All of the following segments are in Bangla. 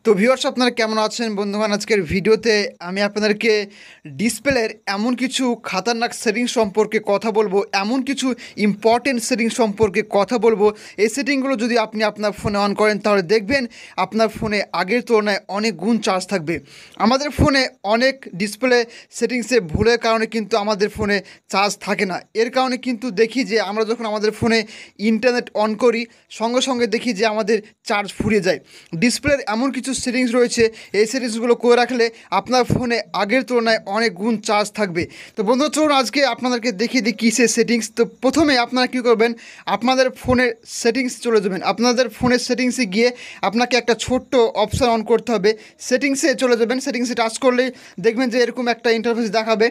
তো ভিউয়ার্স আপনারা কেমন আছেন বন্ধুগণ। আজকের ভিডিওতে আমি আপনাদেরকে ডিসপ্লের এমন কিছু খাতারনাক সেটিংস সম্পর্কে কথা বলবো, এমন কিছু ইম্পর্টেন্ট সেটিংস সম্পর্কে কথা বলবো। এই সেটিংগুলো যদি আপনি আপনার ফোনে অন করেন তাহলে দেখবেন আপনার ফোনে আগের তুলনায় অনেক গুণ চার্জ থাকবে। আমাদের ফোনে অনেক ডিসপ্লে সেটিংসে ভুলের কারণে কিন্তু আমাদের ফোনে চার্জ থাকে না। এর কারণে কিন্তু দেখি যে আমরা যখন আমাদের ফোনে ইন্টারনেট অন করি সঙ্গে সঙ্গে দেখি যে আমাদের চার্জ ফুরিয়ে যায়। ডিসপ্লের এমন কিছু সেটিংস রয়েছে, এই সেটিংসগুলো করে রাখলে আপনার ফোনে আগের তুলনায় অনেক গুণ চার্জ থাকবে। তো বন্ধু চলুন আজকে আপনাদেরকে দেখিয়ে দিই কী সে সেটিংস। তো প্রথমে আপনারা কী করবেন, আপনাদের ফোনের সেটিংস চলে যাবেন। আপনাদের ফোনের সেটিংসে গিয়ে আপনাকে একটা ছোট্ট অপশান অন করতে হবে। সেটিংসে চলে যাবেন, সেটিংসে টাচ করলেই দেখবেন যে এরকম একটা ইন্টারফেস দেখাবে।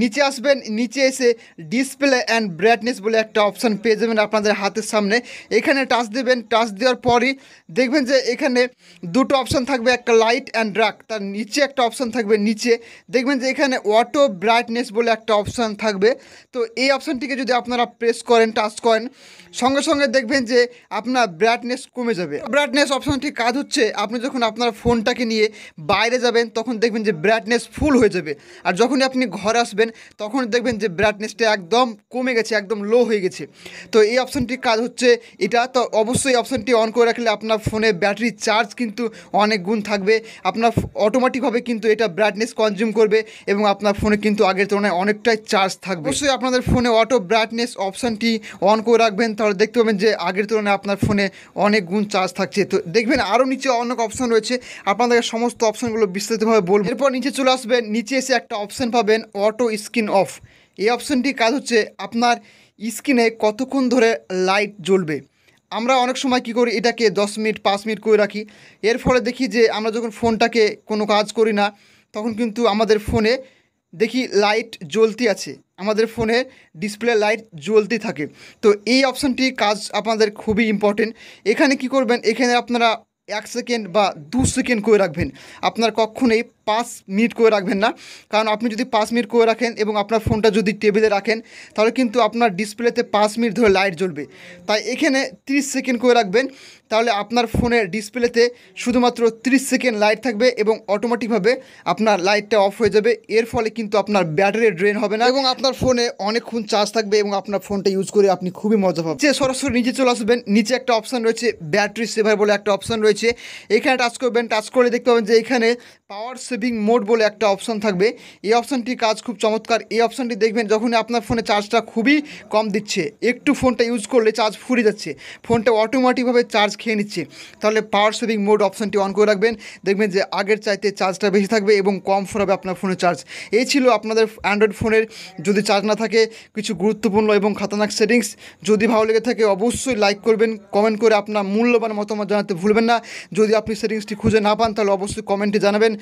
নিচে আসবেন, নিচে এসে ডিসপ্লে অ্যান্ড ব্রাইটনেস বলে একটা অপশান পেয়ে যাবেন আপনাদের হাতের সামনে। এখানে টাচ দেবেন, টাচ দেওয়ার পরই দেখবেন যে এখানে দুটো অপশান থাকবে, একটা লাইট অ্যান্ড ডার্ক। তার নিচে একটা অপশান থাকবে, নিচে দেখবেন যে এখানে অটো ব্রাইটনেস বলে একটা অপশান থাকবে। তো এই অপশানটিকে যদি আপনারা প্রেস করেন, টাচ করেন, সঙ্গে সঙ্গে দেখবেন যে আপনার ব্রাইটনেস কমে যাবে। ব্রাইটনেস অপশানটির কাজ হচ্ছে আপনি যখন আপনার ফোনটাকে নিয়ে বাইরে যাবেন তখন দেখবেন যে ব্রাইটনেস ফুল হয়ে যাবে, আর যখনই আপনি ঘরে আসবেন তখন দেখবেন যে ব্রাইটনেসটা একদম কমে গেছে, একদম লো হয়ে গেছে। তো এই অপশানটির কাজ হচ্ছে এটা। তো অবশ্যই অপশানটি অন করে রাখলে আপনার ফোনে ব্যাটারি চার্জ কিন্তু অনেক গুণ থাকবে। আপনার অটোমেটিকভাবে কিন্তু এটা ব্রাইটনেস কনজিউম করবে এবং আপনার ফোনে কিন্তু আগের তুলনায় অনেকটাই চার্জ থাকবে। অবশ্যই আপনাদের ফোনে অটো ব্রাইটনেস অপশানটি অন করে রাখবেন, তাহলে দেখতে পাবেন যে আগের তুলনায় আপনার ফোনে অনেক গুণ চার্জ থাকছে। তো দেখবেন আরও নিচে অনেক অপশান রয়েছে, আপনাদেরকে সমস্ত অপশানগুলো বিস্তারিতভাবে বলবো। এরপর নিচে চলে আসবেন, নিচে এসে একটা অপশান পাবেন অটো স্ক্রিন অফ। এই অপশানটির কাজ হচ্ছে আপনার স্ক্রিনে কতক্ষণ ধরে লাইট জ্বলবে। আমরা অনেক সময় কী করি, এটাকে 10 মিনিট 5 মিনিট করে রাখি। এর ফলে দেখি যে আমরা যখন ফোনটাকে কোনো কাজ করি না তখন কিন্তু আমাদের ফোনে দেখি লাইট জ্বলতে আছে, আমাদের ফোনে ডিসপ্লে লাইট জ্বলতে থাকে। তো এই অপশানটি কাজ আপনাদের খুবই ইম্পর্টেন্ট। এখানে কি করবেন, এখানে আপনারা 1 সেকেন্ড বা 2 সেকেন্ড করে রাখবেন। আপনার কখনোই 5 মিনিট করে রাখবেন না, কারণ আপনি যদি 5 মিনিট করে রাখেন এবং আপনার ফোনটা যদি টেবিলে রাখেন তাহলে কিন্তু আপনার ডিসপ্লেতে 5 মিনিট ধরে লাইট জ্বলবে। তাই এখানে 30 সেকেন্ড করে রাখবেন, তাহলে আপনার ফোনের ডিসপ্লেতে শুধুমাত্র 30 সেকেন্ড লাইট থাকবে এবং অটোমেটিকভাবে আপনার লাইটটা অফ হয়ে যাবে। এর ফলে কিন্তু আপনার ব্যাটারি ড্রেন হবে না এবং আপনার ফোনে অনেকক্ষণ চার্জ থাকবে এবং আপনার ফোনটা ইউজ করে আপনি খুবই মজা পাবেন। সরাসরি নিচে চলে আসবেন, নিচে একটা অপশান রয়েছে ব্যাটারি সেভার বলে একটা অপশান রয়েছে। এখানে টাচ করবেন, টাচ করে দেখতে পাবেন যে এখানে পাওয়ার সেভিং মোড বলে একটা অপশান থাকবে। এই অপশানটির কাজ খুব চমৎকার। এই অপশানটি দেখবেন যখনই আপনার ফোনে চার্জটা খুবই কম দিচ্ছে, একটু ফোনটা ইউজ করলে চার্জ ফুরিয়ে যাচ্ছে, ফোনটা অটোমেটিকভাবে চার্জ খেয়ে নিচ্ছে, তাহলে পাওয়ার সেভিং মোড অপশানটি অন করে রাখবেন। দেখবেন যে আগের চাইতে চার্জটা বেশি থাকবে এবং কম ফুরাবে আপনার ফোনের চার্জ। এই ছিল আপনাদের অ্যান্ড্রয়েড ফোনের যদি চার্জ না থাকে কিছু গুরুত্বপূর্ণ এবং খাতারনাক সেটিংস। যদি ভালো লেগে থাকে অবশ্যই লাইক করবেন, কমেন্ট করে আপনার মূল্যবান মতামত জানাতে ভুলবেন না। যদি আপনি সেটিংসটি খুঁজে না পান তাহলে অবশ্যই কমেন্টে জানাবেন।